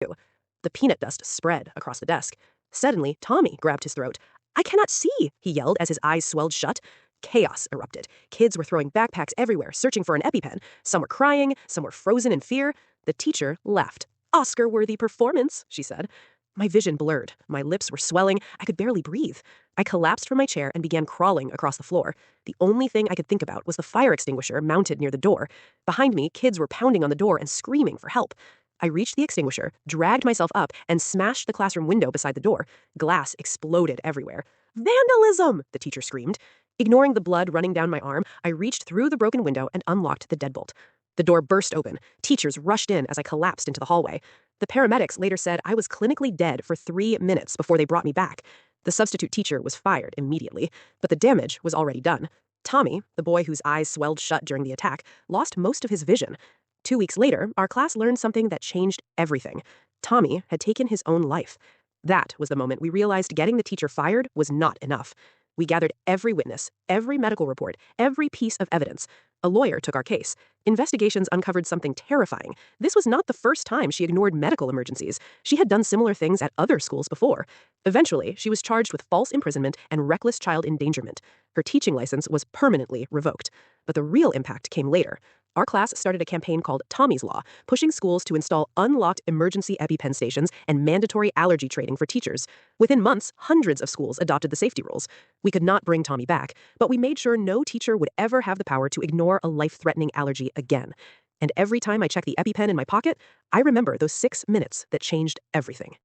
The peanut dust spread across the desk. Suddenly, Tommy grabbed his throat. "I cannot see," he yelled as his eyes swelled shut. Chaos erupted. Kids were throwing backpacks everywhere, searching for an EpiPen. Some were crying, some were frozen in fear. The teacher laughed. "Oscar-worthy performance," she said. My vision blurred. My lips were swelling. I could barely breathe. I collapsed from my chair and began crawling across the floor. The only thing I could think about was the fire extinguisher mounted near the door. Behind me, kids were pounding on the door and screaming for help. I reached the extinguisher, dragged myself up, and smashed the classroom window beside the door. Glass exploded everywhere. "Vandalism!" the teacher screamed. Ignoring the blood running down my arm, I reached through the broken window and unlocked the deadbolt. The door burst open. Teachers rushed in as I collapsed into the hallway. The paramedics later said I was clinically dead for 3 minutes before they brought me back. The substitute teacher was fired immediately, but the damage was already done. Tommy, the boy whose eyes swelled shut during the attack, lost most of his vision. 2 weeks later, our class learned something that changed everything. Tommy had taken his own life. That was the moment we realized getting the teacher fired was not enough. We gathered every witness, every medical report, every piece of evidence. A lawyer took our case. Investigations uncovered something terrifying. This was not the first time she ignored medical emergencies. She had done similar things at other schools before. Eventually, she was charged with false imprisonment and reckless child endangerment. Her teaching license was permanently revoked. But the real impact came later. Our class started a campaign called Tommy's Law, pushing schools to install unlocked emergency EpiPen stations and mandatory allergy training for teachers. Within months, hundreds of schools adopted the safety rules. We could not bring Tommy back, but we made sure no teacher would ever have the power to ignore a life-threatening allergy again. And every time I check the EpiPen in my pocket, I remember those 6 minutes that changed everything.